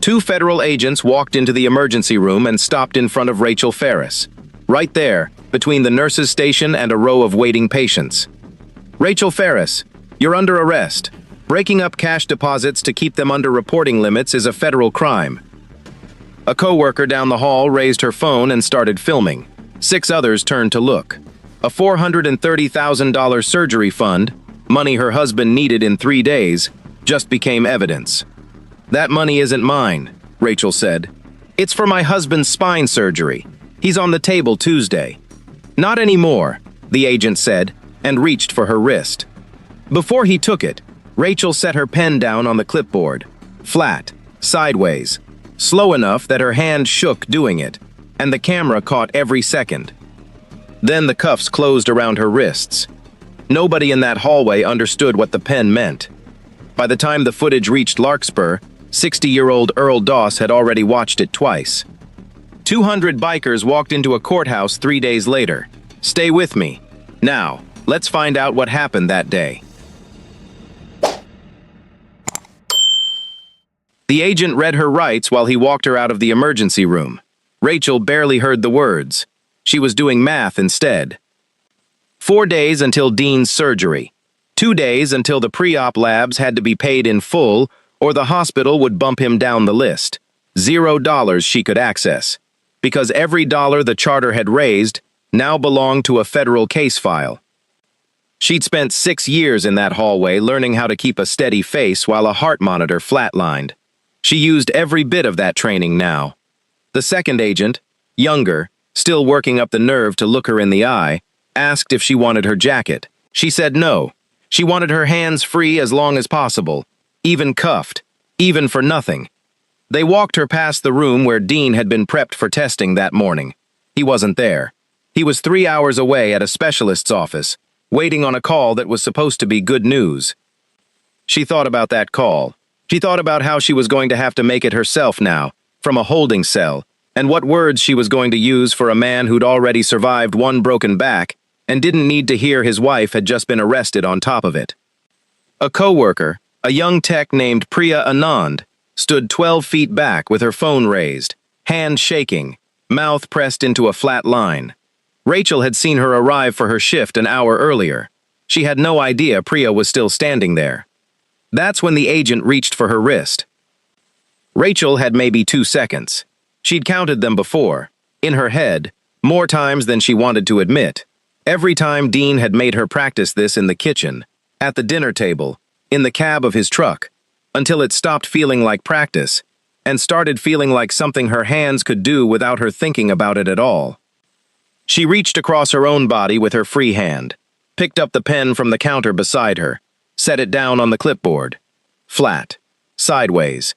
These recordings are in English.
Two federal agents walked into the emergency room and stopped in front of Rachel Ferris, right there, between the nurse's station and a row of waiting patients. "Rachel Ferris, you're under arrest. Breaking up cash deposits to keep them under reporting limits is a federal crime." A co-worker down the hall raised her phone and started filming. 6 others turned to look. A $430,000 surgery fund, money her husband needed in 3 days, just became evidence. "That money isn't mine," Rachel said. "It's for my husband's spine surgery. He's on the table Tuesday." "Not anymore," the agent said, and reached for her wrist. Before he took it, Rachel set her pen down on the clipboard, flat, sideways, slow enough that her hand shook doing it, and the camera caught every second. Then the cuffs closed around her wrists. Nobody in that hallway understood what the pen meant. By the time the footage reached Larkspur, 60-year-old Earl Doss had already watched it twice. 200 bikers walked into a courthouse 3 days later. Stay with me. Now, let's find out what happened that day. The agent read her rights while he walked her out of the emergency room. Rachel barely heard the words. She was doing math instead. 4 days until Dean's surgery. 2 days until the pre-op labs had to be paid in full, or the hospital would bump him down the list. $0 she could access, because every dollar the charter had raised now belonged to a federal case file. She'd spent 6 years in that hallway learning how to keep a steady face while a heart monitor flatlined. She used every bit of that training now. The second agent, younger, still working up the nerve to look her in the eye, asked if she wanted her jacket. She said no. She wanted her hands free as long as possible, even cuffed, even for nothing. They walked her past the room where Dean had been prepped for testing that morning. He wasn't there. He was 3 hours away at a specialist's office, waiting on a call that was supposed to be good news. She thought about that call. She thought about how she was going to have to make it herself now, from a holding cell, and what words she was going to use for a man who'd already survived 1 broken back and didn't need to hear his wife had just been arrested on top of it. A co-worker, a young tech named Priya Anand, stood 12 feet back with her phone raised, hand shaking, mouth pressed into a flat line. Rachel had seen her arrive for her shift an hour earlier. She had no idea Priya was still standing there. That's when the agent reached for her wrist. Rachel had maybe 2 seconds. She'd counted them before, in her head, more times than she wanted to admit. Every time Dean had made her practice this in the kitchen, at the dinner table, in the cab of his truck, until it stopped feeling like practice and started feeling like something her hands could do without her thinking about it at all. She reached across her own body with her free hand, picked up the pen from the counter beside her, set it down on the clipboard. Flat. Sideways.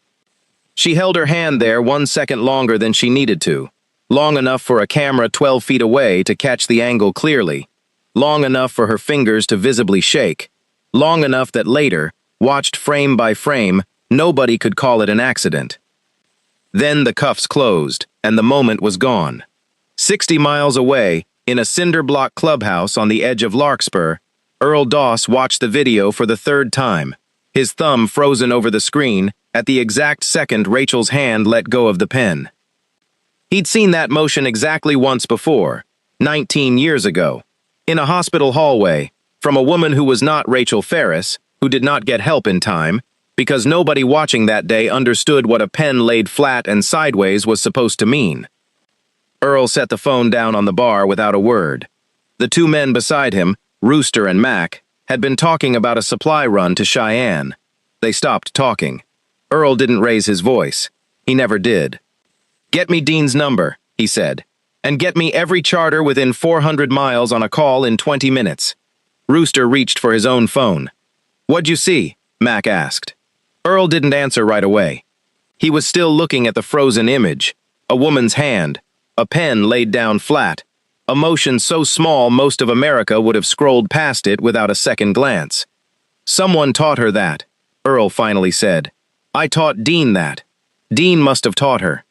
She held her hand there 1 second longer than she needed to, long enough for a camera 12 feet away to catch the angle clearly, long enough for her fingers to visibly shake, long enough that later, watched frame by frame, nobody could call it an accident. Then the cuffs closed, and the moment was gone. 60 miles away, in a cinder-block clubhouse on the edge of Larkspur, Earl Doss watched the video for the 3rd time, his thumb frozen over the screen at the exact second Rachel's hand let go of the pen. He'd seen that motion exactly once before, 19 years ago, in a hospital hallway, from a woman who was not Rachel Ferris, who did not get help in time, because nobody watching that day understood what a pen laid flat and sideways was supposed to mean. Earl set the phone down on the bar without a word. The 2 men beside him, Rooster and Mac, had been talking about a supply run to Cheyenne. They stopped talking. Earl didn't raise his voice. He never did. "Get me Dean's number," he said, "and get me every charter within 400 miles on a call in 20 minutes. Rooster reached for his own phone. "What'd you see?" Mac asked. Earl didn't answer right away. He was still looking at the frozen image, a woman's hand, a pen laid down flat, a motion so small most of America would have scrolled past it without a second glance. "Someone taught her that," Earl finally said. "I taught Dean that. Dean must have taught her."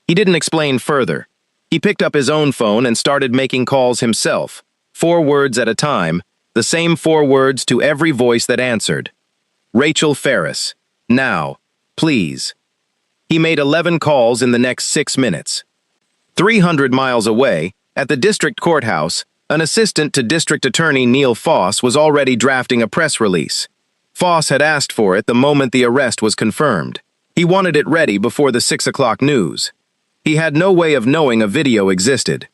He didn't explain further. He picked up his own phone and started making calls himself, 4 words at a time, the same 4 words to every voice that answered. "Rachel Ferris. Now. Please." He made 11 calls in the next 6 minutes. 300 miles away, at the district courthouse, an assistant to District Attorney Neil Foss was already drafting a press release. Foss had asked for it the moment the arrest was confirmed. He wanted it ready before the 6 o'clock news. He had no way of knowing a video existed.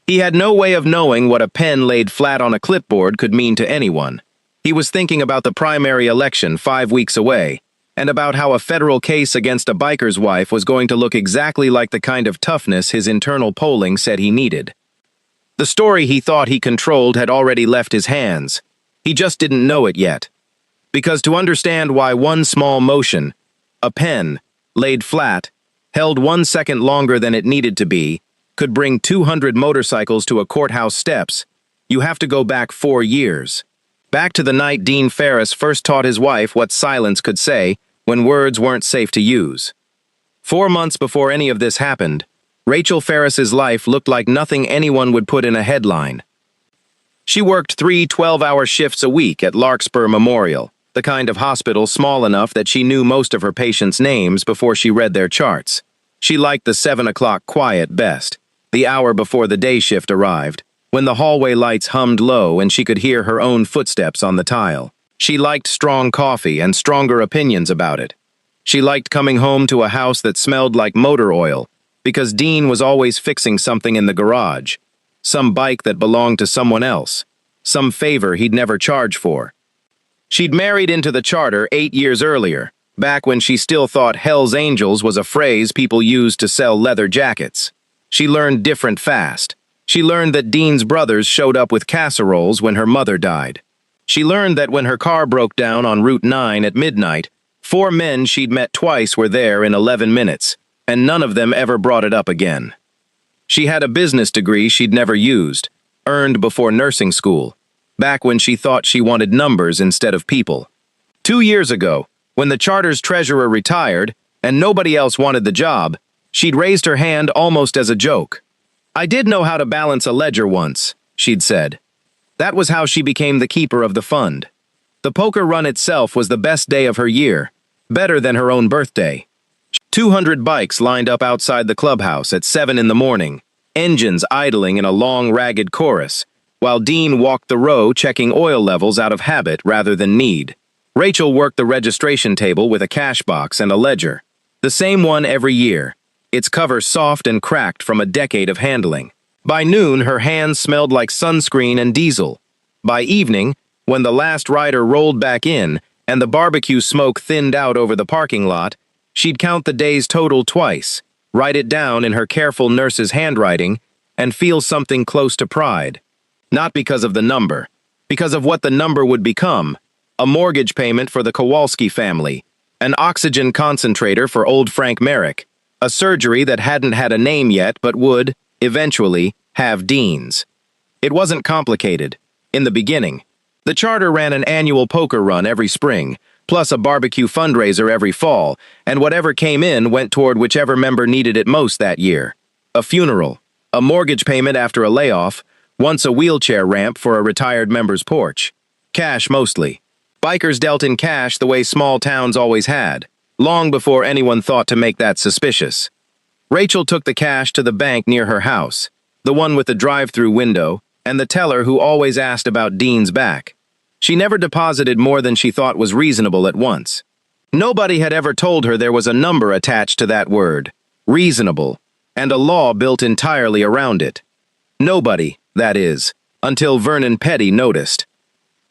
He had no way of knowing what a pen laid flat on a clipboard could mean to anyone. He was thinking about the primary election 5 weeks away, and about how a federal case against a biker's wife was going to look exactly like the kind of toughness his internal polling said he needed. The story he thought he controlled had already left his hands. He just didn't know it yet. Because to understand why one small motion, a pen, laid flat, held 1 second longer than it needed to be, could bring 200 motorcycles to a courthouse steps, you have to go back 4 years. Back to the night Dean Ferris first taught his wife what silence could say when words weren't safe to use. 4 months before any of this happened, Rachel Ferris's life looked like nothing anyone would put in a headline. She worked 3 12-hour shifts a week at Larkspur Memorial, the kind of hospital small enough that she knew most of her patients' names before she read their charts. She liked the 7 o'clock quiet best, the hour before the day shift arrived, when the hallway lights hummed low and she could hear her own footsteps on the tile. She liked strong coffee and stronger opinions about it. She liked coming home to a house that smelled like motor oil, because Dean was always fixing something in the garage. Some bike that belonged to someone else. Some favor he'd never charge for. She'd married into the charter 8 years earlier, back when she still thought Hell's Angels was a phrase people used to sell leather jackets. She learned different fast. She learned that Dean's brothers showed up with casseroles when her mother died. She learned that when her car broke down on Route 9 at midnight, 4 men she'd met twice were there in 11 minutes, and none of them ever brought it up again. She had a business degree she'd never used, earned before nursing school, back when she thought she wanted numbers instead of people. 2 years ago, when the charter's treasurer retired, and nobody else wanted the job, she'd raised her hand almost as a joke. "I did know how to balance a ledger once," she'd said. That was how she became the keeper of the fund. The poker run itself was the best day of her year, better than her own birthday. 200 bikes lined up outside the clubhouse at 7 in the morning, engines idling in a long, ragged chorus, while Dean walked the row checking oil levels out of habit rather than need. Rachel worked the registration table with a cash box and a ledger. The same one every year, its cover soft and cracked from a decade of handling. By noon, her hands smelled like sunscreen and diesel. By evening, when the last rider rolled back in and the barbecue smoke thinned out over the parking lot, she'd count the day's total twice, write it down in her careful nurse's handwriting, and feel something close to pride. Not because of the number, because of what the number would become: a mortgage payment for the Kowalski family, an oxygen concentrator for old Frank Merrick, a surgery that hadn't had a name yet but would, eventually, have Dean's. It wasn't complicated. In the beginning, the charter ran an annual poker run every spring, plus a barbecue fundraiser every fall, and whatever came in went toward whichever member needed it most that year. A funeral, a mortgage payment after a layoff, once a wheelchair ramp for a retired member's porch. Cash mostly. Bikers dealt in cash the way small towns always had, long before anyone thought to make that suspicious. Rachel took the cash to the bank near her house, the one with the drive-through window, and the teller who always asked about Dean's back. She never deposited more than she thought was reasonable at once. Nobody had ever told her there was a number attached to that word, reasonable, and a law built entirely around it. Nobody, that is, until Vernon Petty noticed.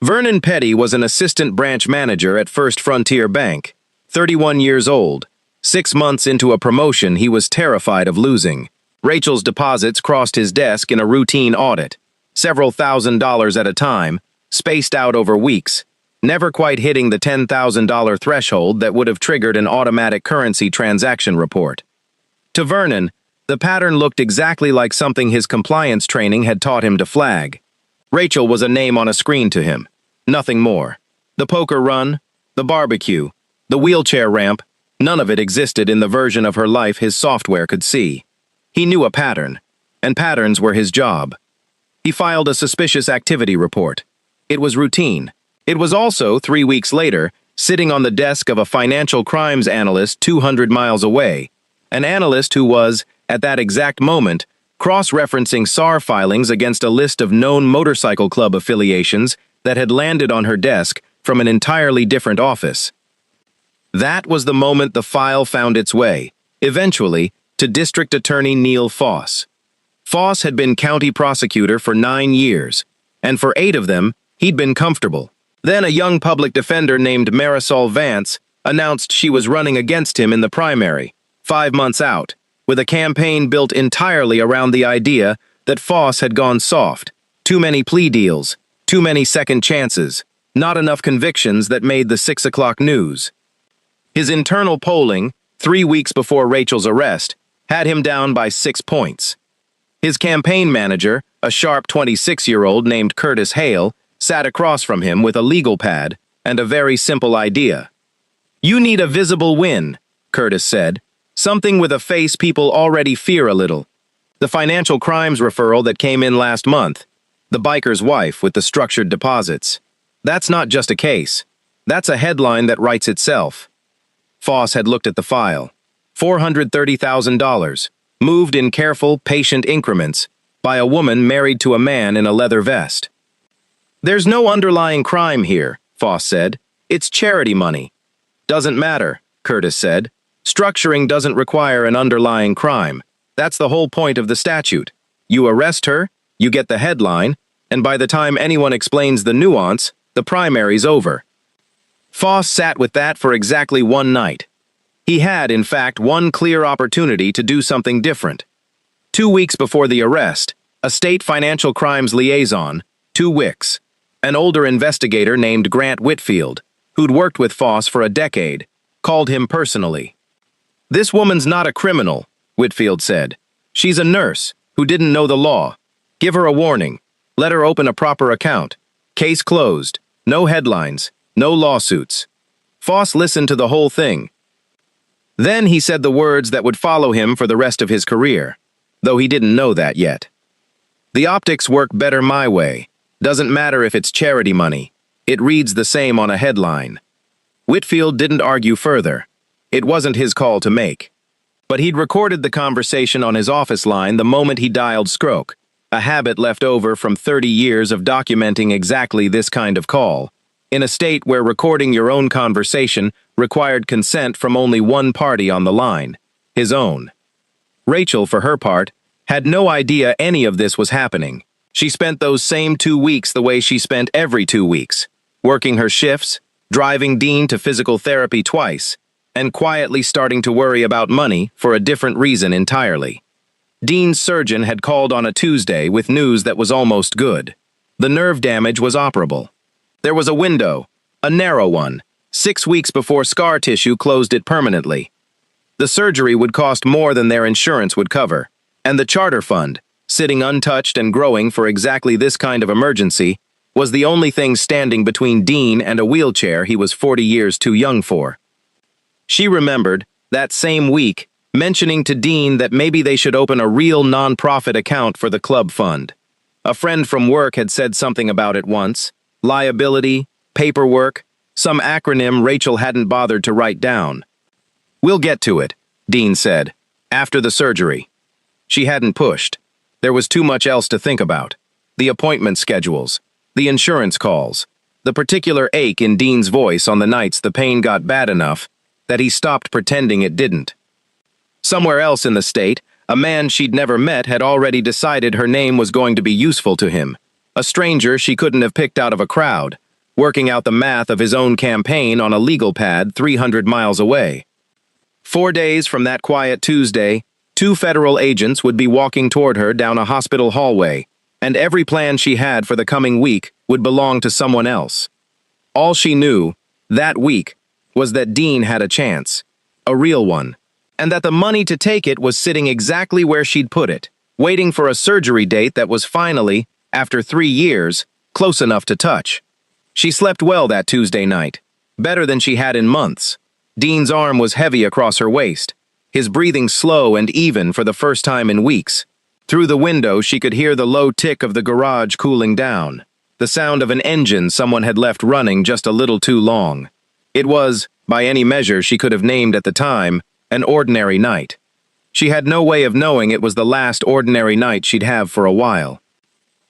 Vernon Petty was an assistant branch manager at First Frontier Bank, 31 years old. 6 months into a promotion he was terrified of losing. Rachel's deposits crossed his desk in a routine audit, several $1,000s at a time, spaced out over weeks, never quite hitting the $10,000 threshold that would have triggered an automatic currency transaction report. To Vernon, the pattern looked exactly like something his compliance training had taught him to flag. Rachel was a name on a screen to him, nothing more. The poker run, the barbecue, the wheelchair ramp, none of it existed in the version of her life his software could see. He knew a pattern, and patterns were his job. He filed a suspicious activity report. It was routine. It was also, 3 weeks later, sitting on the desk of a financial crimes analyst 200 miles away, an analyst who was, at that exact moment, cross-referencing SAR filings against a list of known motorcycle club affiliations that had landed on her desk from an entirely different office. That was the moment the file found its way, eventually, to District Attorney Neil Foss. Foss had been county prosecutor for 9 years, and for 8 of them, he'd been comfortable. Then a young public defender named Marisol Vance announced she was running against him in the primary, 5 months out, with a campaign built entirely around the idea that Foss had gone soft. Too many plea deals, too many second chances, not enough convictions that made the 6 o'clock news. His internal polling, 3 weeks before Rachel's arrest, had him down by 6 points. His campaign manager, a sharp 26-year-old named Curtis Hale, sat across from him with a legal pad and a very simple idea. "You need a visible win," Curtis said, "something with a face people already fear a little. The financial crimes referral that came in last month, the biker's wife with the structured deposits. That's not just a case. That's a headline that writes itself." Foss had looked at the file. $430,000, moved in careful, patient increments, by a woman married to a man in a leather vest. "There's no underlying crime here," Foss said. "It's charity money." "Doesn't matter," Curtis said. "Structuring doesn't require an underlying crime. That's the whole point of the statute. You arrest her, you get the headline, and by the time anyone explains the nuance, the primary's over." Foss sat with that for exactly 1 night. He had, in fact, one clear opportunity to do something different. 2 weeks before the arrest, a state financial crimes liaison, 2 Wicks, an older investigator named Grant Whitfield, who'd worked with Foss for a decade, called him personally. "This woman's not a criminal," Whitfield said. "She's a nurse who didn't know the law. Give her a warning. Let her open a proper account. Case closed. No headlines. No lawsuits." Foss listened to the whole thing. Then he said the words that would follow him for the rest of his career, though he didn't know that yet. "The optics work better my way. Doesn't matter if it's charity money. It reads the same on a headline." Whitfield didn't argue further. It wasn't his call to make. But he'd recorded the conversation on his office line the moment he dialed Scroke, a habit left over from 30 years of documenting exactly this kind of call, in a state where recording your own conversation required consent from only one party on the line, his own. Rachel, for her part, had no idea any of this was happening. She spent those same 2 weeks the way she spent every 2 weeks, working her shifts, driving Dean to physical therapy twice, and quietly starting to worry about money for a different reason entirely. Dean's surgeon had called on a Tuesday with news that was almost good. The nerve damage was operable. There was a window, a narrow one, 6 weeks before scar tissue closed it permanently. The surgery would cost more than their insurance would cover, and the charter fund, sitting untouched and growing for exactly this kind of emergency, was the only thing standing between Dean and a wheelchair he was 40 years too young for. She remembered, that same week, mentioning to Dean that maybe they should open a real non-profit account for the club fund. A friend from work had said something about it once. Liability, paperwork, some acronym Rachel hadn't bothered to write down. "We'll get to it," Dean said, "after the surgery." She hadn't pushed. There was too much else to think about. The appointment schedules, the insurance calls, the particular ache in Dean's voice on the nights the pain got bad enough that he stopped pretending it didn't. Somewhere else in the state, a man she'd never met had already decided her name was going to be useful to him. A stranger she couldn't have picked out of a crowd, working out the math of his own campaign on a legal pad 300 miles away. 4 days from that quiet Tuesday, 2 federal agents would be walking toward her down a hospital hallway, and every plan she had for the coming week would belong to someone else. All she knew, that week, was that Dean had a chance, a real one, and that the money to take it was sitting exactly where she'd put it, waiting for a surgery date that was finally, after 3 years, close enough to touch. She slept well that Tuesday night, better than she had in months. Dean's arm was heavy across her waist, his breathing slow and even for the first time in weeks. Through the window she could hear the low tick of the garage cooling down, the sound of an engine someone had left running just a little too long. It was, by any measure she could have named at the time, an ordinary night. She had no way of knowing it was the last ordinary night she'd have for a while.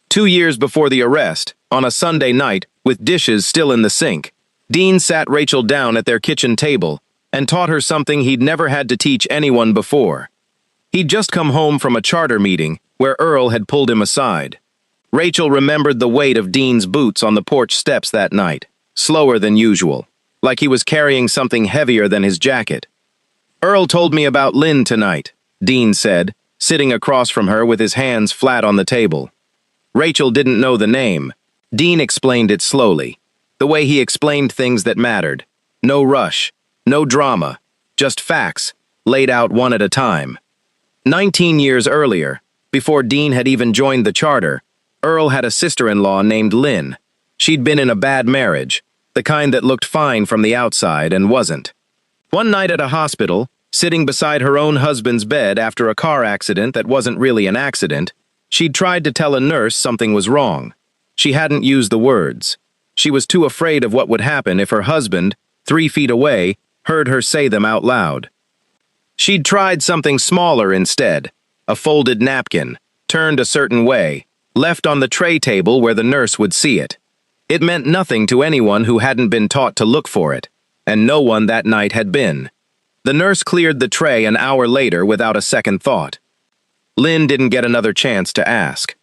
2 years before the arrest, on a Sunday night, with dishes still in the sink, Dean sat Rachel down at their kitchen table and taught her something he'd never had to teach anyone before. He'd just come home from a charter meeting where Earl had pulled him aside. Rachel remembered the weight of Dean's boots on the porch steps that night, slower than usual, like he was carrying something heavier than his jacket. "Earl told me about Lynn tonight," Dean said, sitting across from her with his hands flat on the table. Rachel didn't know the name. Dean explained it slowly, the way he explained things that mattered. No rush, no drama, just facts, laid out one at a time. 19 years earlier, before Dean had even joined the charter, Earl had a sister-in-law named Lynn. She'd been in a bad marriage, the kind that looked fine from the outside and wasn't. One night at a hospital, sitting beside her own husband's bed after a car accident that wasn't really an accident, she'd tried to tell a nurse something was wrong. She hadn't used the words. She was too afraid of what would happen if her husband, 3 feet away, heard her say them out loud. She'd tried something smaller instead, a folded napkin, turned a certain way, left on the tray table where the nurse would see it. It meant nothing to anyone who hadn't been taught to look for it, and no one that night had been. The nurse cleared the tray an hour later without a second thought. Lynn didn't get another chance to ask.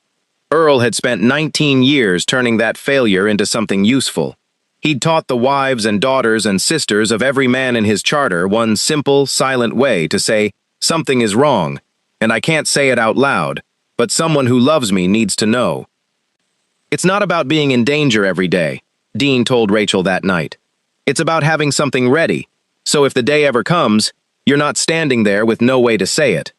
Earl had spent 19 years turning that failure into something useful. He'd taught the wives and daughters and sisters of every man in his charter one simple, silent way to say, "Something is wrong, and I can't say it out loud, but someone who loves me needs to know." "It's not about being in danger every day," Dean told Rachel that night. "It's about having something ready, so if the day ever comes, you're not standing there with no way to say it."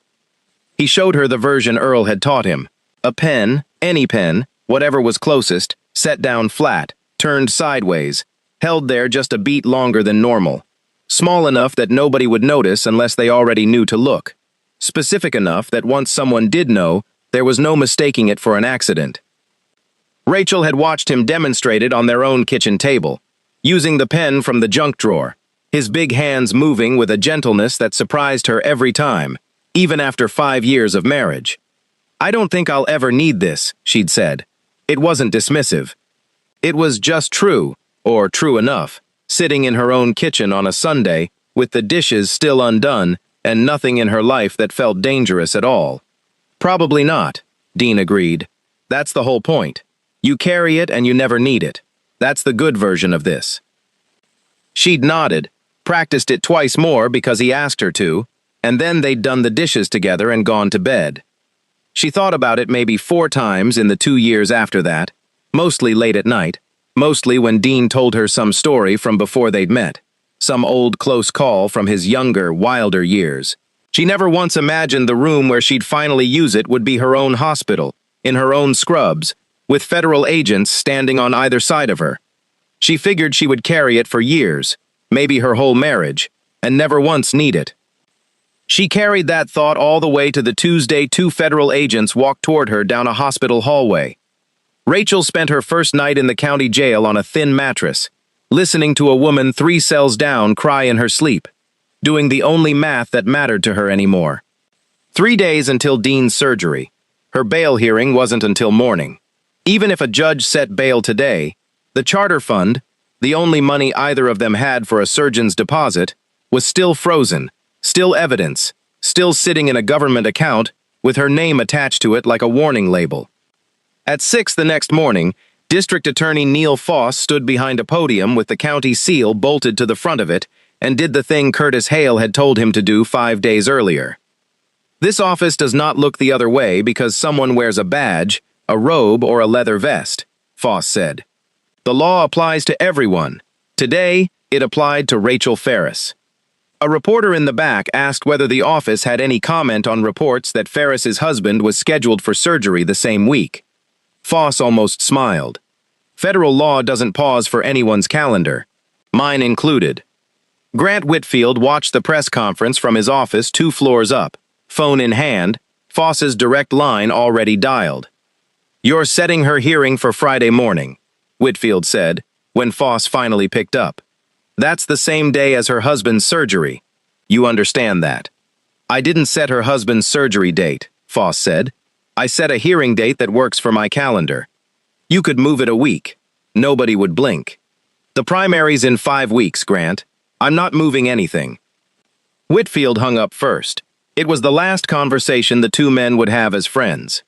He showed her the version Earl had taught him. A pen, any pen, whatever was closest, set down flat, turned sideways, held there just a beat longer than normal. Small enough that nobody would notice unless they already knew to look. Specific enough that once someone did know, there was no mistaking it for an accident. Rachel had watched him demonstrate it on their own kitchen table, using the pen from the junk drawer, his big hands moving with a gentleness that surprised her every time, even after 5 years of marriage. "I don't think I'll ever need this," she'd said. It wasn't dismissive. It was just true, or true enough, sitting in her own kitchen on a Sunday, with the dishes still undone, and nothing in her life that felt dangerous at all. "Probably not," Dean agreed. "That's the whole point. You carry it and you never need it. That's the good version of this." She'd nodded, practiced it twice more because he asked her to, and then they'd done the dishes together and gone to bed. She thought about it maybe 4 times in the 2 years after that, mostly late at night, mostly when Dean told her some story from before they'd met, some old close call from his younger, wilder years. She never once imagined the room where she'd finally use it would be her own hospital, in her own scrubs, with federal agents standing on either side of her. She figured she would carry it for years, maybe her whole marriage, and never once need it. She carried that thought all the way to the Tuesday 2 federal agents walked toward her down a hospital hallway. Rachel spent her first night in the county jail on a thin mattress, listening to a woman 3 cells down cry in her sleep, doing the only math that mattered to her anymore. 3 days until Dean's surgery. Her bail hearing wasn't until morning. Even if a judge set bail today, the charter fund, the only money either of them had for a surgeon's deposit, was still frozen, still evidence, still sitting in a government account with her name attached to it like a warning label. At 6 the next morning, District Attorney Neil Foss stood behind a podium with the county seal bolted to the front of it and did the thing Curtis Hale had told him to do 5 days earlier. "This office does not look the other way because someone wears a badge, a robe, or a leather vest," Foss said. "The law applies to everyone. Today, it applied to Rachel Ferris." A reporter in the back asked whether the office had any comment on reports that Ferris's husband was scheduled for surgery the same week. Foss almost smiled. "Federal law doesn't pause for anyone's calendar, mine included." Grant Whitfield watched the press conference from his office 2 floors up, phone in hand, Foss's direct line already dialed. "You're setting her hearing for Friday morning," Whitfield said, when Foss finally picked up. "That's the same day as her husband's surgery. You understand that." I didn't set her husband's surgery date, Foss said. I set a hearing date that works for my calendar. You could move it a week. Nobody would blink. The primary's in 5 weeks, Grant. I'm not moving anything. Whitfield hung up first. It was the last conversation the two men would have as friends.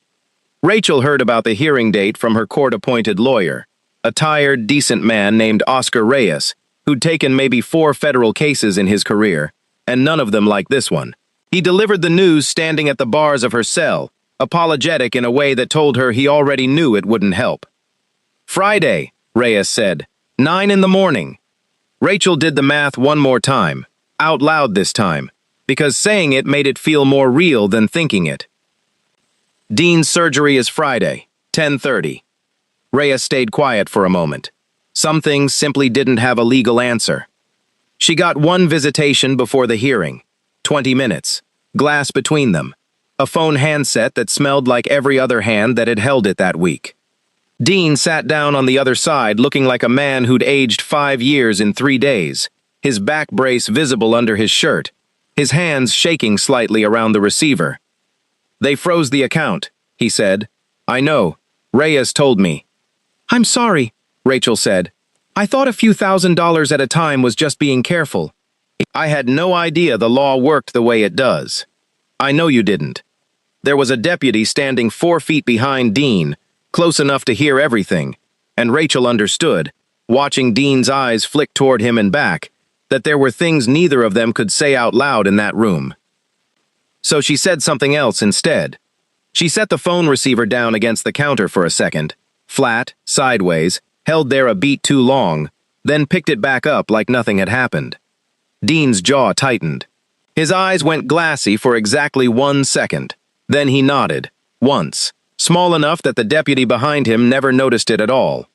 Rachel heard about the hearing date from her court-appointed lawyer, a tired, decent man named Oscar Reyes, who'd taken maybe 4 federal cases in his career, and none of them like this one. He delivered the news standing at the bars of her cell, apologetic in a way that told her he already knew it wouldn't help. Friday, Reyes said, 9 in the morning. Rachel did the math one more time, out loud this time, because saying it made it feel more real than thinking it. Dean's surgery is Friday, 10:30. Reyes stayed quiet for a moment. Some things simply didn't have a legal answer. She got one visitation before the hearing, 20 minutes, glass between them, a phone handset that smelled like every other hand that had held it that week. Dean sat down on the other side looking like a man who'd aged 5 years in 3 days, his back brace visible under his shirt, his hands shaking slightly around the receiver. They froze the account, he said. I know. Reyes told me. I'm sorry, Rachel said. I thought a few $1,000s at a time was just being careful. I had no idea the law worked the way it does. I know you didn't. There was a deputy standing 4 feet behind Dean, close enough to hear everything, and Rachel understood, watching Dean's eyes flick toward him and back, that there were things neither of them could say out loud in that room. So she said something else instead. She set the phone receiver down against the counter for a second, flat, sideways, held there a beat too long, then picked it back up like nothing had happened. Dean's jaw tightened. His eyes went glassy for exactly 1 second. Then he nodded, once, small enough that the deputy behind him never noticed it at all.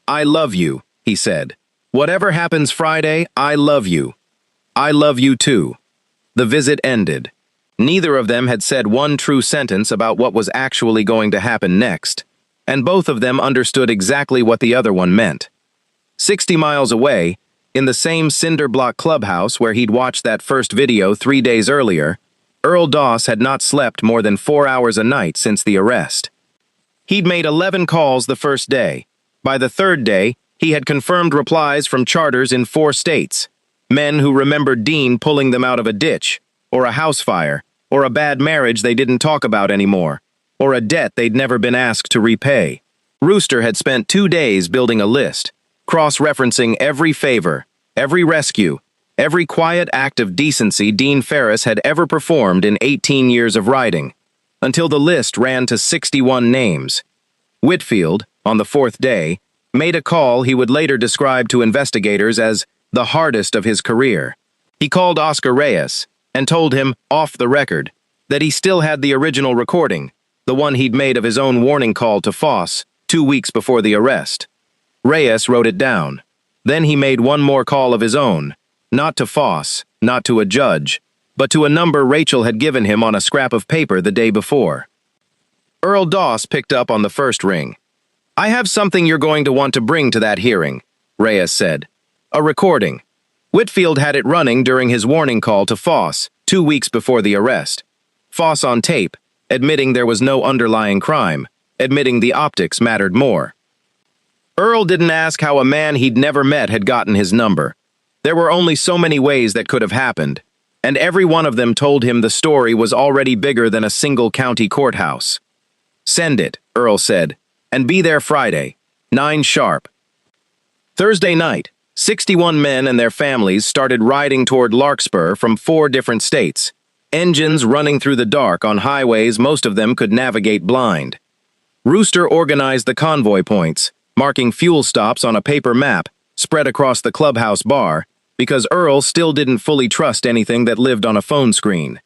I love you, he said. Whatever happens Friday, I love you. I love you too. The visit ended. Neither of them had said one true sentence about what was actually going to happen next, and both of them understood exactly what the other one meant. 60 miles away, in the same cinder block clubhouse where he'd watched that first video 3 days earlier, Earl Doss had not slept more than 4 hours a night since the arrest. He'd made 11 calls the first day. By the third day, he had confirmed replies from charters in 4 states, men who remembered Dean pulling them out of a ditch, or a house fire, or a bad marriage they didn't talk about anymore, or a debt they'd never been asked to repay. Rooster had spent 2 days building a list, cross-referencing every favor, every rescue, every quiet act of decency Dean Ferris had ever performed in 18 years of riding, until the list ran to 61 names. Whitfield, on the 4th day, made a call he would later describe to investigators as the hardest of his career. He called Oscar Reyes and told him, off the record, that he still had the original recording, the one he'd made of his own warning call to Foss 2 weeks before the arrest. Reyes wrote it down. Then he made one more call of his own, not to Foss, not to a judge, but to a number Rachel had given him on a scrap of paper the day before. Earl Doss picked up on the first ring. I have something you're going to want to bring to that hearing, Reyes said. A recording. Whitfield had it running during his warning call to Foss 2 weeks before the arrest. Foss on tape, admitting there was no underlying crime, admitting the optics mattered more. Earl didn't ask how a man he'd never met had gotten his number. There were only so many ways that could have happened, and every one of them told him the story was already bigger than a single county courthouse. Send it, Earl said, and be there Friday, 9 sharp. Thursday night, 61 men and their families started riding toward Larkspur from 4 different states, engines running through the dark on highways most of them could navigate blind. Rooster organized the convoy points, marking fuel stops on a paper map spread across the clubhouse bar, because Earl still didn't fully trust anything that lived on a phone screen.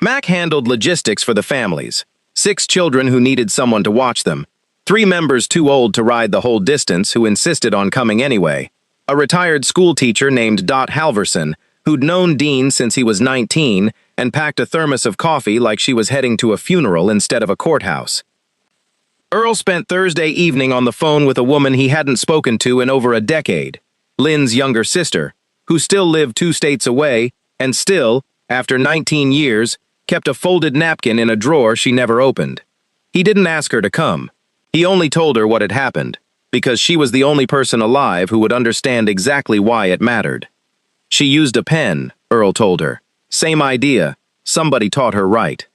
Mac handled logistics for the families, 6 children who needed someone to watch them, 3 members too old to ride the whole distance who insisted on coming anyway, a retired school teacher named Dot Halverson, who'd known Dean since he was 19 and packed a thermos of coffee like she was heading to a funeral instead of a courthouse. Earl spent Thursday evening on the phone with a woman he hadn't spoken to in over a decade, Lynn's younger sister, who still lived 2 states away and still, after 19 years, kept a folded napkin in a drawer she never opened. He didn't ask her to come. He only told her what had happened, because she was the only person alive who would understand exactly why it mattered. She used a pen, Earl told her. Same idea. Somebody taught her right.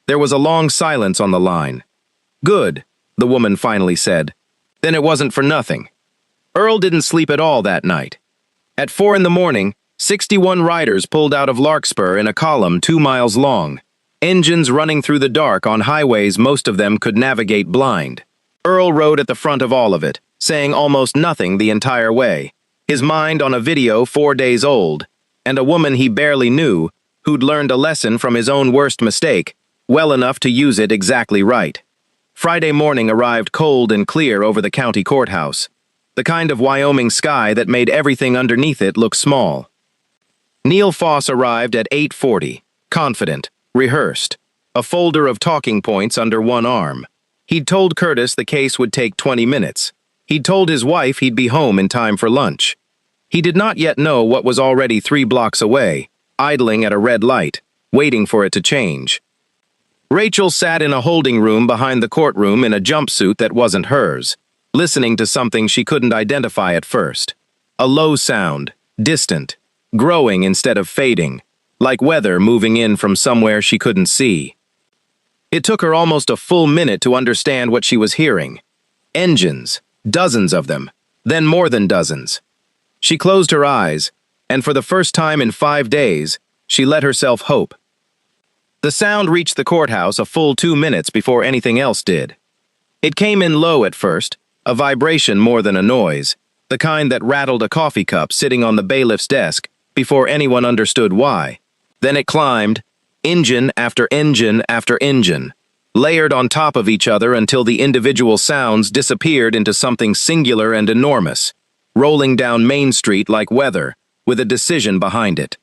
There was a long silence on the line. Good, the woman finally said. Then it wasn't for nothing. Earl didn't sleep at all that night. At 4 in the morning, 61 riders pulled out of Larkspur in a column 2 miles long, engines running through the dark on highways most of them could navigate blind. Earl rode at the front of all of it, saying almost nothing the entire way, his mind on a video 4 days old, and a woman he barely knew, who'd learned a lesson from his own worst mistake, well enough to use it exactly right. Friday morning arrived cold and clear over the county courthouse, the kind of Wyoming sky that made everything underneath it look small. Neil Foss arrived at 8:40, confident, rehearsed, a folder of talking points under one arm. He'd told Curtis the case would take 20 minutes. He'd told his wife he'd be home in time for lunch. He did not yet know what was already 3 blocks away, idling at a red light, waiting for it to change. Rachel sat in a holding room behind the courtroom in a jumpsuit that wasn't hers, listening to something she couldn't identify at first. A low sound, distant, growing instead of fading, like weather moving in from somewhere she couldn't see. It took her almost a full minute to understand what she was hearing. Engines, dozens of them, then more than dozens. She closed her eyes, and for the first time in 5 days, she let herself hope. The sound reached the courthouse a full 2 minutes before anything else did. It came in low at first, a vibration more than a noise, the kind that rattled a coffee cup sitting on the bailiff's desk before anyone understood why. Then it climbed, engine after engine after engine, layered on top of each other until the individual sounds disappeared into something singular and enormous, rolling down Main Street like weather, with a decision behind it.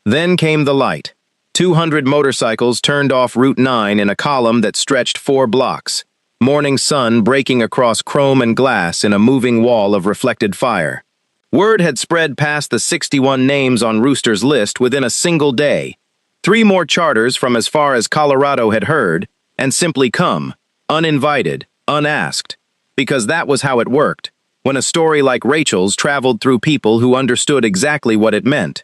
Then came the light. 200 motorcycles turned off Route 9 in a column that stretched 4 blocks, morning sun breaking across chrome and glass in a moving wall of reflected fire. Word had spread past the 61 names on Rooster's list within a single day. 3 more charters from as far as Colorado had heard, and simply come, uninvited, unasked, because that was how it worked, when a story like Rachel's traveled through people who understood exactly what it meant.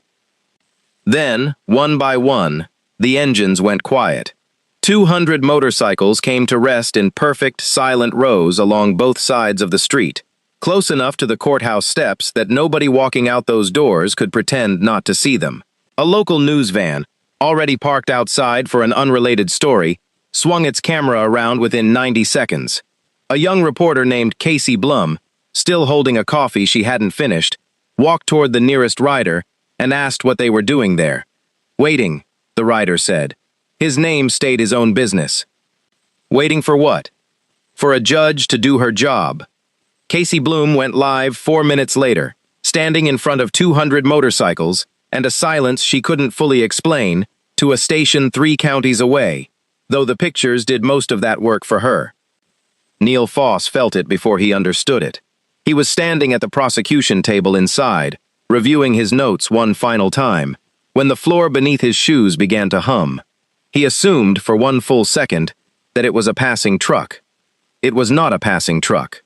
Then, one by one, the engines went quiet. 200 motorcycles came to rest in perfect, silent rows along both sides of the street, close enough to the courthouse steps that nobody walking out those doors could pretend not to see them. A local news van, already parked outside for an unrelated story, swung its camera around within 90 seconds. A young reporter named Casey Blum, still holding a coffee she hadn't finished, walked toward the nearest rider and asked what they were doing there. Waiting, the rider said. His name stayed his own business. Waiting for what? For a judge to do her job. Casey Bloom went live 4 minutes later, standing in front of 200 motorcycles and a silence she couldn't fully explain, to a station 3 counties away, though the pictures did most of that work for her. Neil Foss felt it before he understood it. He was standing at the prosecution table inside, reviewing his notes one final time, when the floor beneath his shoes began to hum. He assumed for one full second that it was a passing truck. It was not a passing truck.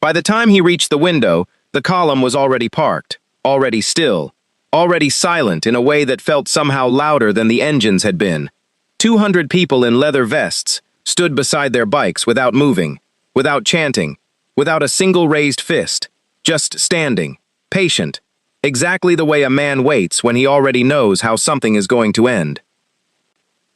By the time he reached the window, the column was already parked, already still, already silent in a way that felt somehow louder than the engines had been. 200 people in leather vests stood beside their bikes without moving, without chanting, without a single raised fist, just standing, patient, exactly the way a man waits when he already knows how something is going to end.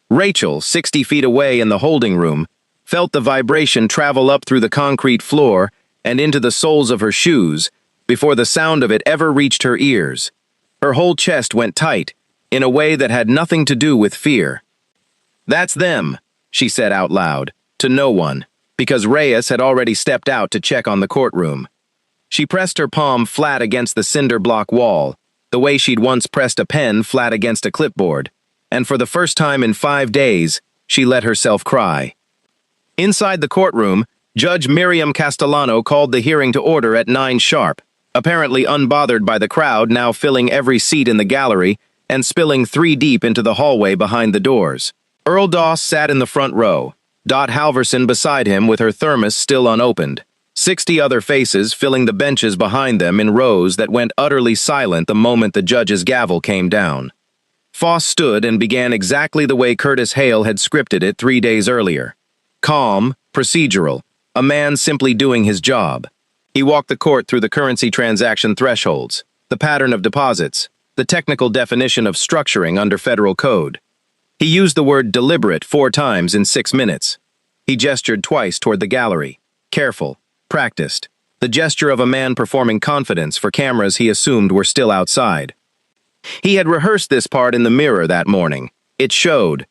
Rachel, 60 feet away in the holding room, felt the vibration travel up through the concrete floor and into the soles of her shoes before the sound of it ever reached her ears. Her whole chest went tight, in a way that had nothing to do with fear. "That's them," she said out loud, to no one, because Reyes had already stepped out to check on the courtroom. She pressed her palm flat against the cinder block wall, the way she'd once pressed a pen flat against a clipboard, and for the first time in 5 days, she let herself cry. Inside the courtroom, Judge Miriam Castellano called the hearing to order at 9 sharp, apparently unbothered by the crowd now filling every seat in the gallery and spilling 3 deep into the hallway behind the doors. Earl Doss sat in the front row, Dot Halverson beside him with her thermos still unopened. 60 other faces filling the benches behind them in rows that went utterly silent the moment the judge's gavel came down. Foss stood and began exactly the way Curtis Hale had scripted it 3 days earlier. Calm, procedural, a man simply doing his job. He walked the court through the currency transaction thresholds, the pattern of deposits, the technical definition of structuring under federal code. He used the word deliberate 4 times in 6 minutes. He gestured twice toward the gallery. Careful, practiced. The gesture of a man performing confidence for cameras he assumed were still outside. He had rehearsed this part in the mirror that morning. It showed.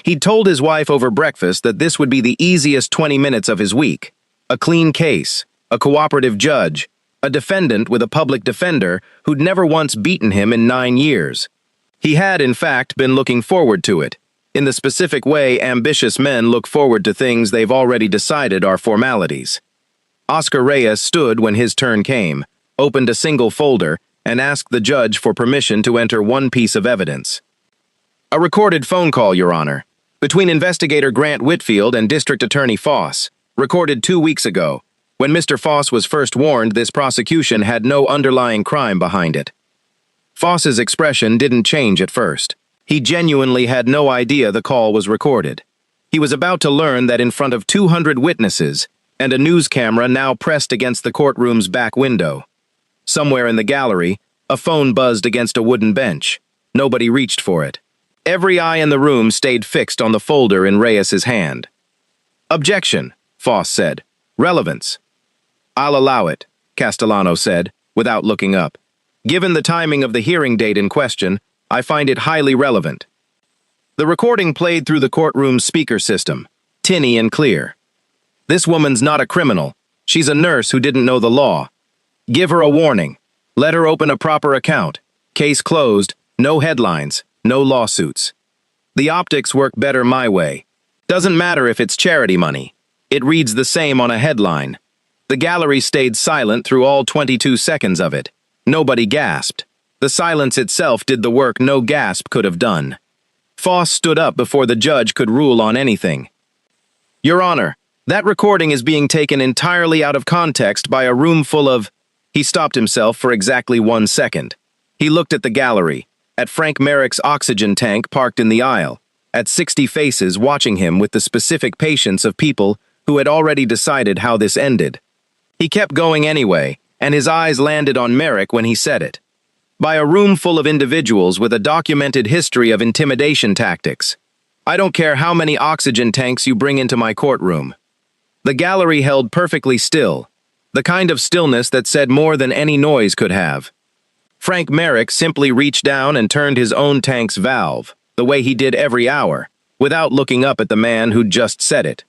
He'd told his wife over breakfast that this would be the easiest 20 minutes of his week. A clean case, a cooperative judge, a defendant with a public defender who'd never once beaten him in 9 years. He had, in fact, been looking forward to it, in the specific way ambitious men look forward to things they've already decided are formalities. Oscar Reyes stood when his turn came, opened a single folder, and asked the judge for permission to enter one piece of evidence. A recorded phone call, Your Honor, between investigator Grant Whitfield and District Attorney Foss, recorded 2 weeks ago, when Mr. Foss was first warned this prosecution had no underlying crime behind it. Foss's expression didn't change at first. He genuinely had no idea the call was recorded. He was about to learn that in front of 200 witnesses and a news camera now pressed against the courtroom's back window. Somewhere in the gallery, a phone buzzed against a wooden bench. Nobody reached for it. Every eye in the room stayed fixed on the folder in Reyes's hand. Objection, Foss said. Relevance. I'll allow it, Castellano said, without looking up. Given the timing of the hearing date in question, I find it highly relevant. The recording played through the courtroom's speaker system, tinny and clear. This woman's not a criminal. She's a nurse who didn't know the law. Give her a warning. Let her open a proper account. Case closed, no headlines, no lawsuits. The optics work better my way. Doesn't matter if it's charity money. It reads the same on a headline. The gallery stayed silent through all 22 seconds of it. Nobody gasped. The silence itself did the work no gasp could have done. Foss stood up before the judge could rule on anything. Your Honor, that recording is being taken entirely out of context by a room full of... He stopped himself for exactly 1 second. He looked at the gallery, at Frank Merrick's oxygen tank parked in the aisle, at 60 faces watching him with the specific patience of people who had already decided how this ended. He kept going anyway, and his eyes landed on Merrick when he said it. By a room full of individuals with a documented history of intimidation tactics. I don't care how many oxygen tanks you bring into my courtroom. The gallery held perfectly still, the kind of stillness that said more than any noise could have. Frank Merrick simply reached down and turned his own tank's valve, the way he did every hour, without looking up at the man who'd just said it.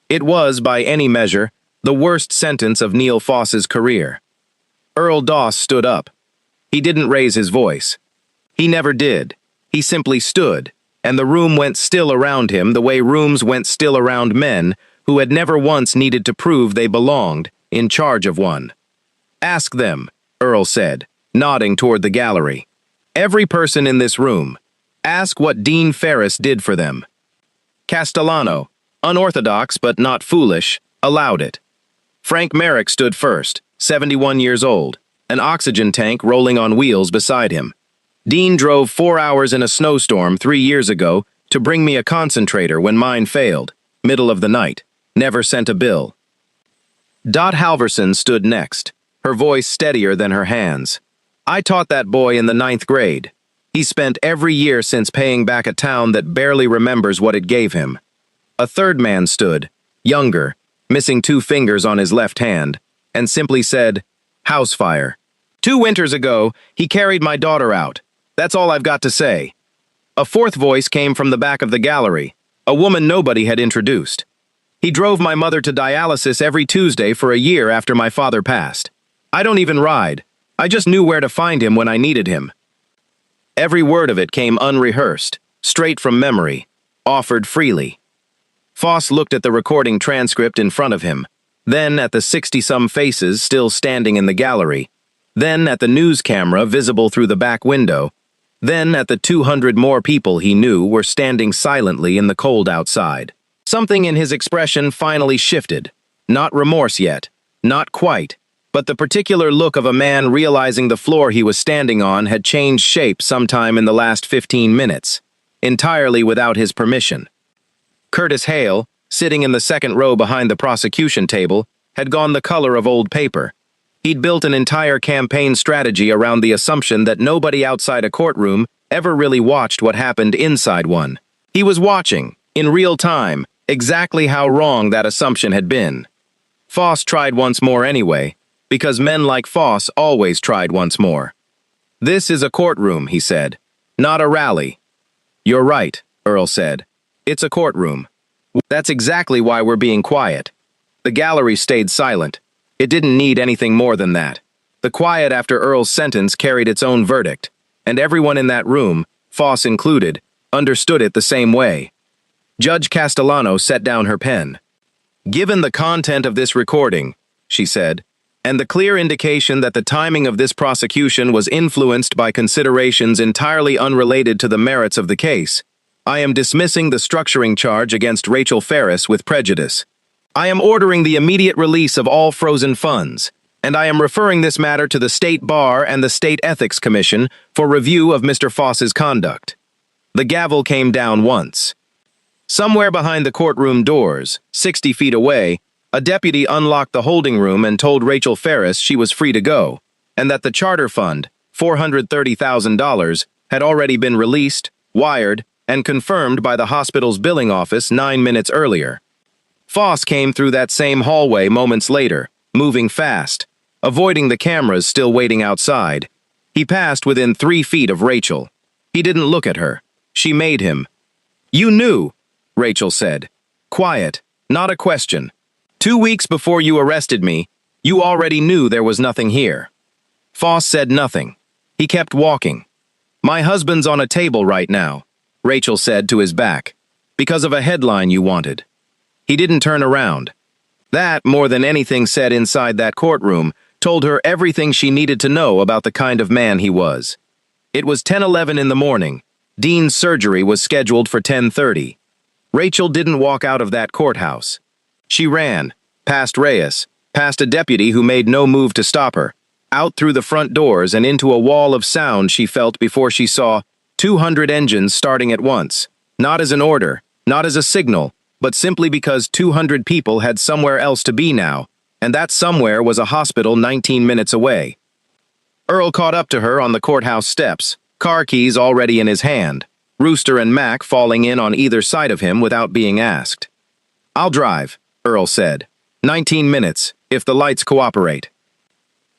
It was, by any measure, the worst sentence of Neil Foss's career. Earl Doss stood up. He didn't raise his voice. He never did. He simply stood, and the room went still around him the way rooms went still around men who had never once needed to prove they belonged in charge of one. Ask them, Earl said, nodding toward the gallery. Every person in this room. Ask what Dean Ferris did for them. Castellano, unorthodox but not foolish, allowed it. Frank Merrick stood first, 71 years old, an oxygen tank rolling on wheels beside him. Dean drove 4 hours in a snowstorm 3 years ago to bring me a concentrator when mine failed, middle of the night. Never sent a bill. Dot Halverson stood next, her voice steadier than her hands. I taught that boy in the 9th grade. He spent every year since paying back a town that barely remembers what it gave him. A third man stood, younger, missing 2 fingers on his left hand, and simply said, House fire. 2 winters ago, he carried my daughter out. That's all I've got to say. A fourth voice came from the back of the gallery, a woman nobody had introduced. He drove my mother to dialysis every Tuesday for a year after my father passed. I don't even ride. I just knew where to find him when I needed him. Every word of it came unrehearsed, straight from memory, offered freely. Foss looked at the recording transcript in front of him, then at the 60-some faces still standing in the gallery, then at the news camera visible through the back window, Then at the 200 more people he knew were standing silently in the cold outside. Something in his expression finally shifted. Not remorse yet, not quite, but the particular look of a man realizing the floor he was standing on had changed shape sometime in the last 15 minutes, entirely without his permission. Curtis Hale, sitting in the second row behind the prosecution table, had gone the color of old paper. He'd built an entire campaign strategy around the assumption that nobody outside a courtroom ever really watched what happened inside one. He was watching, in real time, exactly how wrong that assumption had been. Foss tried once more anyway, because men like Foss always tried once more. "This is a courtroom," he said, "not a rally." "You're right," Earl said. "It's a courtroom. That's exactly why we're being quiet." The gallery stayed silent. It didn't need anything more than that. The quiet after Earl's sentence carried its own verdict, and everyone in that room, Foss included, understood it the same way. Judge Castellano set down her pen. "Given the content of this recording," she said, "and the clear indication that the timing of this prosecution was influenced by considerations entirely unrelated to the merits of the case, I am dismissing the structuring charge against Rachel Ferris with prejudice. I am ordering the immediate release of all frozen funds, and I am referring this matter to the State Bar and the State Ethics Commission for review of Mr. Foss's conduct." The gavel came down once. Somewhere behind the courtroom doors, 60 feet away, a deputy unlocked the holding room and told Rachel Ferris she was free to go, and that the charter fund, $430,000, had already been released, wired, and confirmed by the hospital's billing office 9 minutes earlier. Foss came through that same hallway moments later, moving fast, avoiding the cameras still waiting outside. He passed within 3 feet of Rachel. He didn't look at her. She made him. "You knew," Rachel said. "Quiet, not a question. 2 weeks before you arrested me, you already knew there was nothing here." Foss said nothing. He kept walking. "My husband's on a table right now," Rachel said to his back, "because of a headline you wanted." He didn't turn around. That, more than anything said inside that courtroom, told her everything she needed to know about the kind of man he was. It was 10:11 in the morning. Dean's surgery was scheduled for 10:30. Rachel didn't walk out of that courthouse. She ran, past Reyes, past a deputy who made no move to stop her, out through the front doors and into a wall of sound she felt before she saw 200 engines starting at once, not as an order, not as a signal, but simply because 200 people had somewhere else to be now, and that somewhere was a hospital 19 minutes away. Earl caught up to her on the courthouse steps, car keys already in his hand, Rooster and Mac falling in on either side of him without being asked. "I'll drive," Earl said. 19 minutes, if the lights cooperate."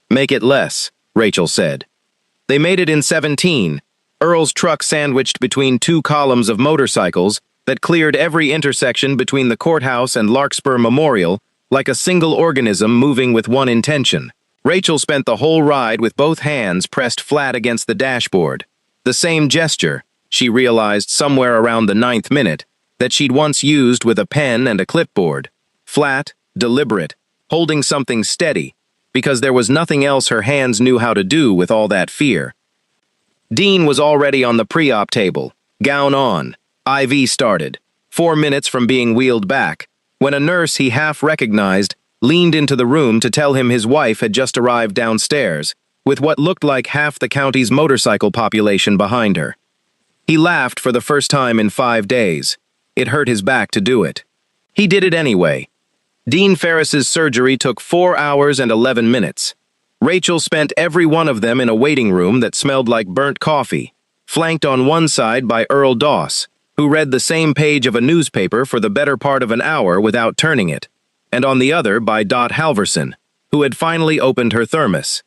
"Make it less," Rachel said. They made it in 17, Earl's truck sandwiched between 2 columns of motorcycles that cleared every intersection between the courthouse and Larkspur Memorial like a single organism moving with one intention. Rachel spent the whole ride with both hands pressed flat against the dashboard. The same gesture, she realized somewhere around the 9th minute, that she'd once used with a pen and a clipboard. Flat, deliberate, holding something steady, because there was nothing else her hands knew how to do with all that fear. Dean was already on the pre-op table, gown on. IV started, 4 minutes from being wheeled back, when a nurse he half recognized leaned into the room to tell him his wife had just arrived downstairs, with what looked like half the county's motorcycle population behind her. He laughed for the first time in 5 days. It hurt his back to do it. He did it anyway. Dean Ferris's surgery took 4 hours and 11 minutes. Rachel spent every one of them in a waiting room that smelled like burnt coffee, flanked on one side by Earl Doss, who read the same page of a newspaper for the better part of an hour without turning it, and on the other by Dot Halverson, who had finally opened her thermos.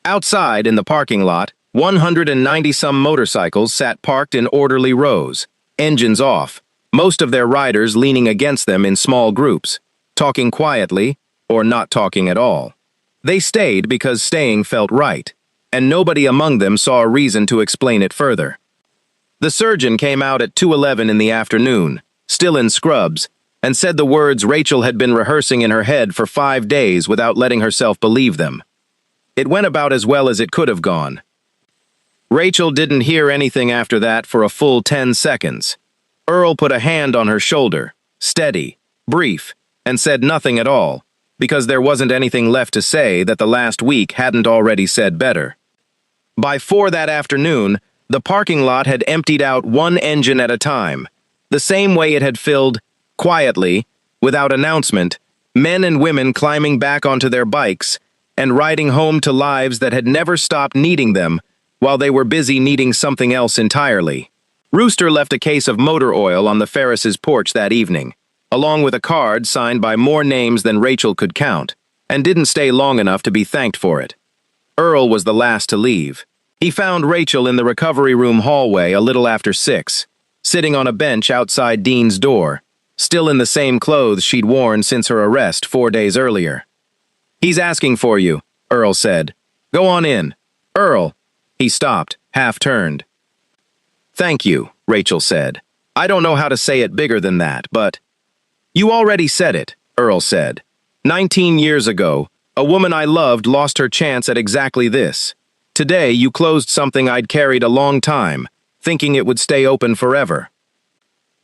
Outside, in the parking lot, 190-some motorcycles sat parked in orderly rows, engines off, most of their riders leaning against them in small groups, talking quietly or not talking at all. They stayed because staying felt right, and nobody among them saw a reason to explain it further. The surgeon came out at 2:11 in the afternoon, still in scrubs, and said the words Rachel had been rehearsing in her head for 5 days without letting herself believe them. It went about as well as it could have gone. Rachel didn't hear anything after that for a full 10 seconds. Earl put a hand on her shoulder, steady, brief, and said nothing at all, because there wasn't anything left to say that the last week hadn't already said better. By 4 that afternoon, the parking lot had emptied out one engine at a time, the same way it had filled, quietly, without announcement, men and women climbing back onto their bikes and riding home to lives that had never stopped needing them while they were busy needing something else entirely. Rooster left a case of motor oil on the Ferris's porch that evening, along with a card signed by more names than Rachel could count, and didn't stay long enough to be thanked for it. Earl was the last to leave. He found Rachel in the recovery room hallway a little after 6, sitting on a bench outside Dean's door, still in the same clothes she'd worn since her arrest 4 days earlier. "He's asking for you," Earl said. "Go on in." "Earl." He stopped, half-turned. "Thank you," Rachel said. "I don't know how to say it bigger than that, but—" "You already said it," Earl said. 19 years ago, a woman I loved lost her chance at exactly this. Today, you closed something I'd carried a long time, thinking it would stay open forever."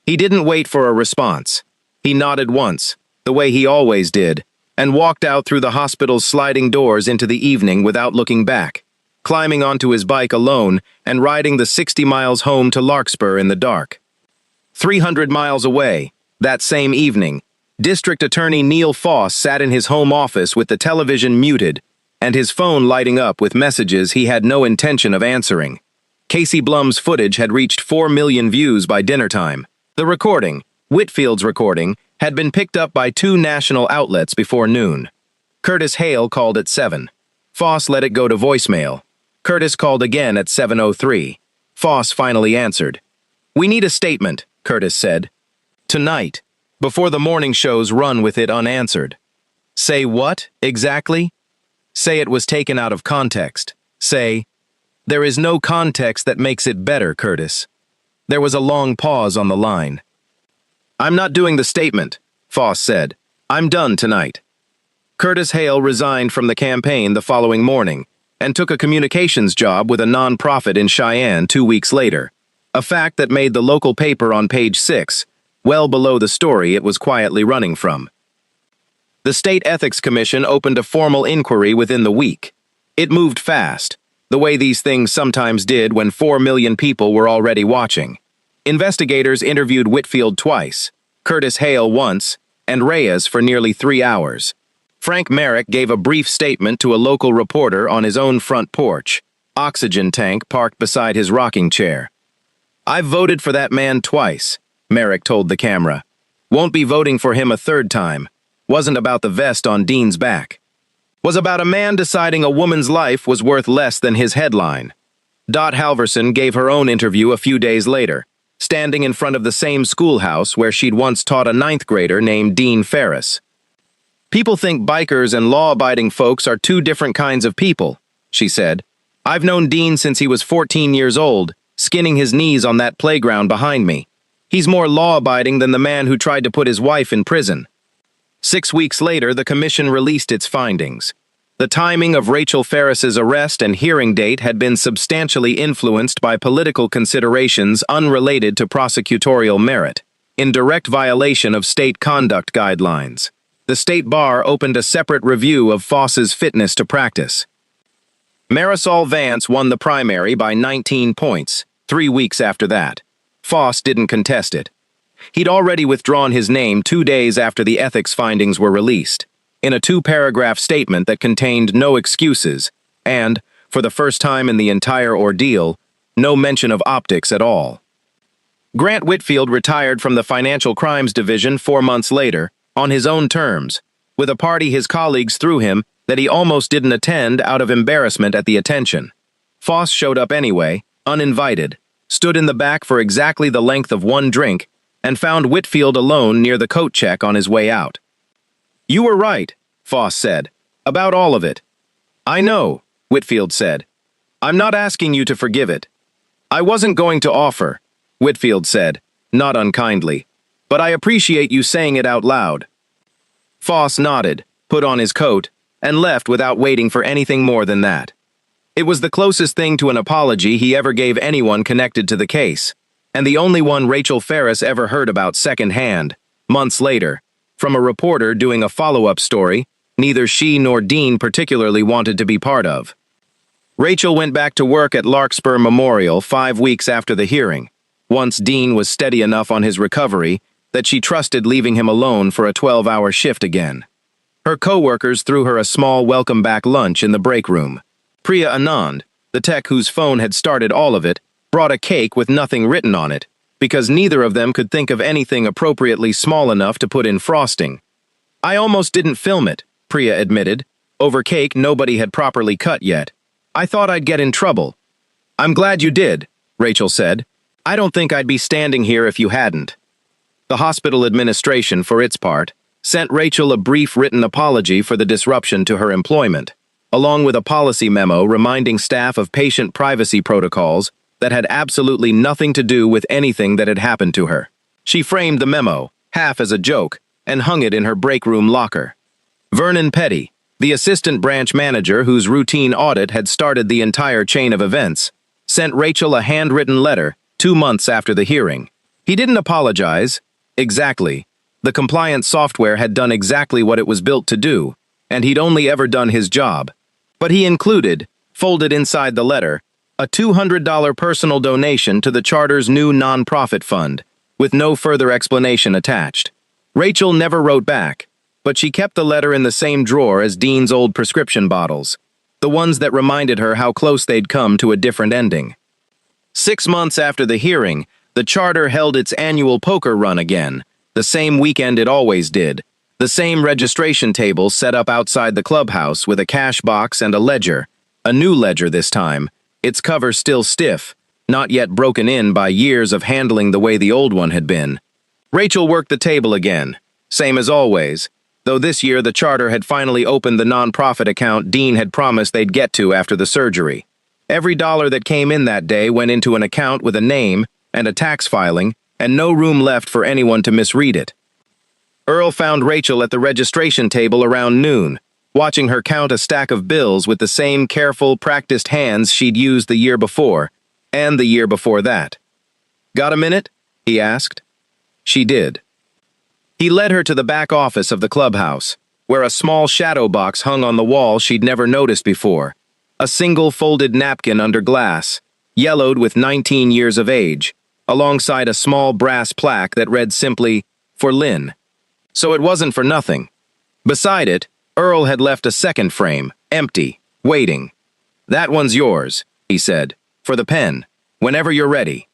He didn't wait for a response. He nodded once, the way he always did, and walked out through the hospital's sliding doors into the evening without looking back, climbing onto his bike alone and riding the 60 miles home to Larkspur in the dark. 300 miles away, that same evening, District Attorney Neil Foss sat in his home office with the television muted and his phone lighting up with messages he had no intention of answering. Casey Blum's footage had reached 4 million views by dinner time. The recording, Whitfield's recording, had been picked up by 2 national outlets before noon. Curtis Hale called at 7. Foss let it go to voicemail. Curtis called again at 7:03. Foss finally answered. "We need a statement," Curtis said. "Tonight, before the morning show's run with it unanswered." "Say what, exactly?" "Say it was taken out of context. Say, there is no context that makes it better, Curtis." There was a long pause on the line. "I'm not doing the statement," Foss said. "I'm done tonight." Curtis Hale resigned from the campaign the following morning and took a communications job with a non-profit in Cheyenne 2 weeks later, a fact that made the local paper on page 6, well below the story it was quietly running from. The State Ethics Commission opened a formal inquiry within the week. It moved fast, the way these things sometimes did when 4 million people were already watching. Investigators interviewed Whitfield twice, Curtis Hale once, and Reyes for nearly 3 hours. Frank Merrick gave a brief statement to a local reporter on his own front porch, oxygen tank parked beside his rocking chair. "I've voted for that man twice," Merrick told the camera. "Won't be voting for him a third time. Wasn't about the vest on Dean's back. Was about a man deciding a woman's life was worth less than his headline." Dot Halverson gave her own interview a few days later, standing in front of the same schoolhouse where she'd once taught a 9th grader named Dean Ferris. "People think bikers and law-abiding folks are 2 different kinds of people," she said. "I've known Dean since he was 14 years old, skinning his knees on that playground behind me. He's more law-abiding than the man who tried to put his wife in prison." 6 weeks later, the commission released its findings. The timing of Rachel Ferris's arrest and hearing date had been substantially influenced by political considerations unrelated to prosecutorial merit, in direct violation of state conduct guidelines. The state bar opened a separate review of Foss's fitness to practice. Marisol Vance won the primary by 19 points, 3 weeks after that. Foss didn't contest it. He'd already withdrawn his name 2 days after the ethics findings were released, in a 2-paragraph statement that contained no excuses and, for the first time in the entire ordeal, no mention of optics at all. Grant Whitfield retired from the Financial Crimes Division 4 months later, on his own terms, with a party his colleagues threw him that he almost didn't attend out of embarrassment at the attention. Foss showed up anyway, uninvited, stood in the back for exactly the length of 1 drink, and found Whitfield alone near the coat check on his way out. "You were right," Foss said, "about all of it." "I know," Whitfield said. "I'm not asking you to forgive it." "I wasn't going to offer," Whitfield said, not unkindly, "but I appreciate you saying it out loud." Foss nodded, put on his coat, and left without waiting for anything more than that. It was the closest thing to an apology he ever gave anyone connected to the case, and the only one Rachel Ferris ever heard about secondhand, months later, from a reporter doing a follow-up story neither she nor Dean particularly wanted to be part of. Rachel went back to work at Larkspur Memorial 5 weeks after the hearing, once Dean was steady enough on his recovery that she trusted leaving him alone for a 12-hour shift again. Her co-workers threw her a small welcome-back lunch in the break room. Priya Anand, the tech whose phone had started all of it, brought a cake with nothing written on it, because neither of them could think of anything appropriately small enough to put in frosting. "I almost didn't film it," Priya admitted, over cake nobody had properly cut yet. "I thought I'd get in trouble." "I'm glad you did," Rachel said. "I don't think I'd be standing here if you hadn't." The hospital administration, for its part, sent Rachel a brief written apology for the disruption to her employment, along with a policy memo reminding staff of patient privacy protocols that had absolutely nothing to do with anything that had happened to her. She framed the memo, half as a joke, and hung it in her break room locker. Vernon Petty, the assistant branch manager whose routine audit had started the entire chain of events, sent Rachel a handwritten letter 2 months after the hearing. He didn't apologize. Exactly. The compliance software had done exactly what it was built to do, and he'd only ever done his job. But he included, folded inside the letter, a $200 personal donation to the charter's new nonprofit fund, with no further explanation attached. Rachel never wrote back, but she kept the letter in the same drawer as Dean's old prescription bottles, the ones that reminded her how close they'd come to a different ending. 6 months after the hearing, the charter held its annual poker run again, the same weekend it always did, the same registration table set up outside the clubhouse with a cash box and a ledger, a new ledger this time, its cover still stiff, not yet broken in by years of handling the way the old one had been. Rachel worked the table again, same as always, though this year the charter had finally opened the nonprofit account Dean had promised they'd get to after the surgery. Every dollar that came in that day went into an account with a name and a tax filing, and no room left for anyone to misread it. Earl found Rachel at the registration table around noon, watching her count a stack of bills with the same careful, practiced hands she'd used the year before, and the year before that. "Got a minute?" he asked. She did. He led her to the back office of the clubhouse, where a small shadow box hung on the wall she'd never noticed before, a single folded napkin under glass, yellowed with 19 years of age, alongside a small brass plaque that read simply, "For Lynn." So it wasn't for nothing. Beside it, Earl had left a second frame, empty, waiting. "That one's yours," he said, "for the pen, whenever you're ready."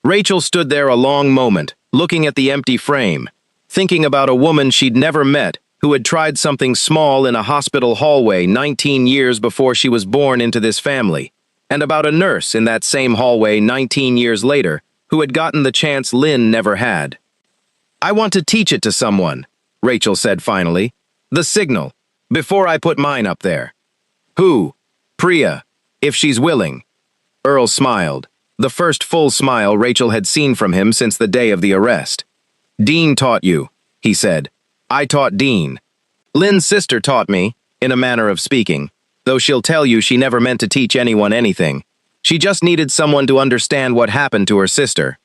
Rachel stood there a long moment, looking at the empty frame, thinking about a woman she'd never met who had tried something small in a hospital hallway 19 years before she was born into this family, and about a nurse in that same hallway 19 years later who had gotten the chance Lynn never had. "I want to teach it to someone," Rachel said finally. "The signal, before I put mine up there." "Who?" "Priya, if she's willing." Earl smiled, the first full smile Rachel had seen from him since the day of the arrest. "Dean taught you," he said. "I taught Dean. Lynn's sister taught me, in a manner of speaking, though she'll tell you she never meant to teach anyone anything. She just needed someone to understand what happened to her sister."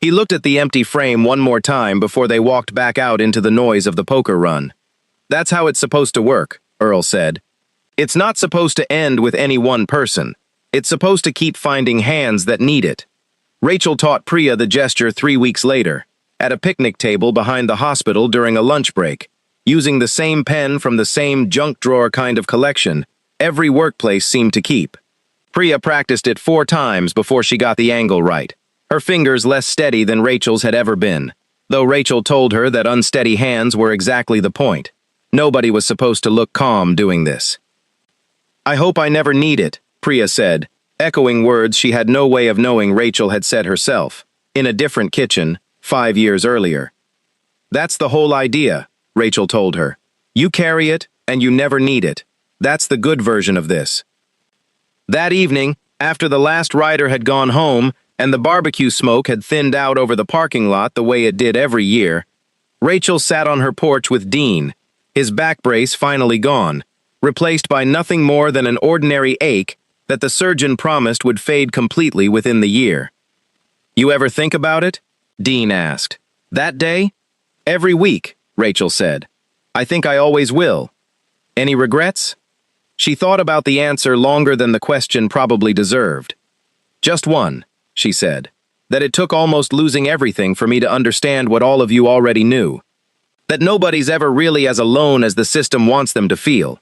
He looked at the empty frame one more time before they walked back out into the noise of the poker run. "That's how it's supposed to work," Earl said. "It's not supposed to end with any one person. It's supposed to keep finding hands that need it." Rachel taught Priya the gesture 3 weeks later, at a picnic table behind the hospital during a lunch break, using the same pen from the same junk drawer kind of collection every workplace seemed to keep. Priya practiced it 4 times before she got the angle right, her fingers less steady than Rachel's had ever been, though Rachel told her that unsteady hands were exactly the point. Nobody was supposed to look calm doing this. "I hope I never need it," Priya said, echoing words she had no way of knowing Rachel had said herself, in a different kitchen, 5 years earlier. "That's the whole idea," Rachel told her. "You carry it, and you never need it. That's the good version of this." That evening, after the last rider had gone home and the barbecue smoke had thinned out over the parking lot the way it did every year, Rachel sat on her porch with Dean, his back brace finally gone, replaced by nothing more than an ordinary ache that the surgeon promised would fade completely within the year. "You ever think about it?" Dean asked. "That day?" "Every week," Rachel said. "I think I always will." "Any regrets?" She thought about the answer longer than the question probably deserved. "Just one," she said, "that it took almost losing everything for me to understand what all of you already knew. That nobody's ever really as alone as the system wants them to feel."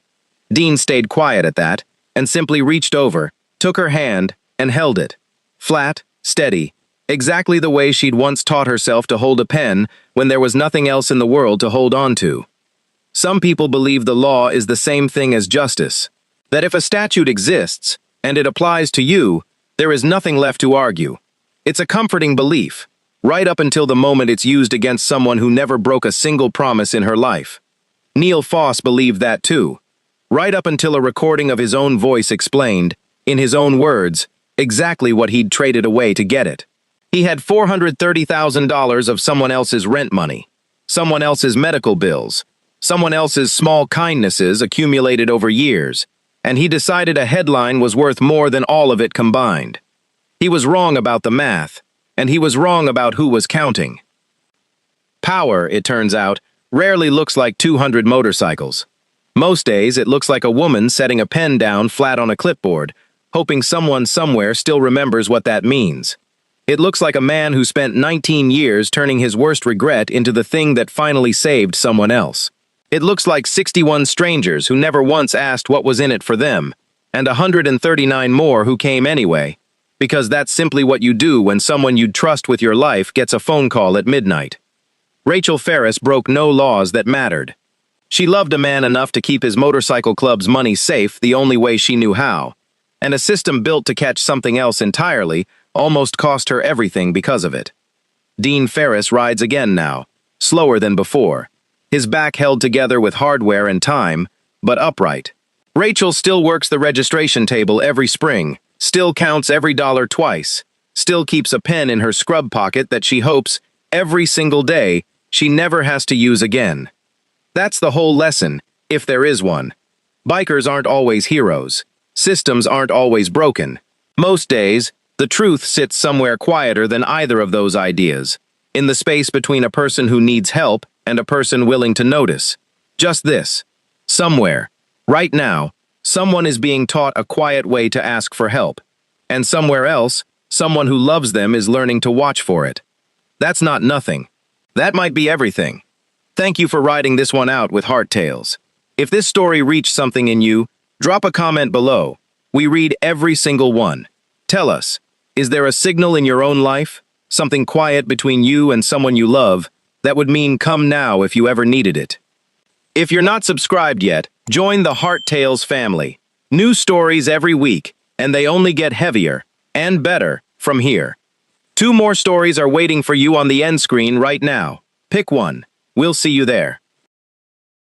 Dean stayed quiet at that, and simply reached over, took her hand, and held it. Flat, steady, exactly the way she'd once taught herself to hold a pen when there was nothing else in the world to hold on to. Some people believe the law is the same thing as justice. That if a statute exists, and it applies to you, there is nothing left to argue. It's a comforting belief, right up until the moment it's used against someone who never broke a single promise in her life. Neil Foss believed that too, right up until a recording of his own voice explained, in his own words, exactly what he'd traded away to get it. He had $430,000 of someone else's rent money, someone else's medical bills, someone else's small kindnesses accumulated over years, and he decided a headline was worth more than all of it combined. He was wrong about the math, and he was wrong about who was counting. Power, it turns out, rarely looks like 200 motorcycles. Most days, it looks like a woman setting a pen down flat on a clipboard, hoping someone somewhere still remembers what that means. It looks like a man who spent 19 years turning his worst regret into the thing that finally saved someone else. It looks like 61 strangers who never once asked what was in it for them, and 139 more who came anyway, because that's simply what you do when someone you'd trust with your life gets a phone call at midnight. Rachel Ferris broke no laws that mattered. She loved a man enough to keep his motorcycle club's money safe the only way she knew how, and a system built to catch something else entirely almost cost her everything because of it. Dean Ferris rides again now, slower than before, his back held together with hardware and time, but upright. Rachel still works the registration table every spring, still counts every dollar twice, still keeps a pen in her scrub pocket that she hopes, every single day, she never has to use again. That's the whole lesson, if there is one. Bikers aren't always heroes. Systems aren't always broken. Most days, the truth sits somewhere quieter than either of those ideas, in the space between a person who needs help and a person willing to notice. Just this. Somewhere, right now, someone is being taught a quiet way to ask for help, and somewhere else, someone who loves them is learning to watch for it. That's not nothing. That might be everything. Thank you for riding this one out with Heart Tales. If this story reached something in you, drop a comment below. We read every single one. Tell us, is there a signal in your own life, something quiet between you and someone you love, that would mean come now if you ever needed it? If you're not subscribed yet, join the Heart Tales family. New stories every week, and they only get heavier and better from here. 2 more stories are waiting for you on the end screen right now. Pick one. We'll see you there.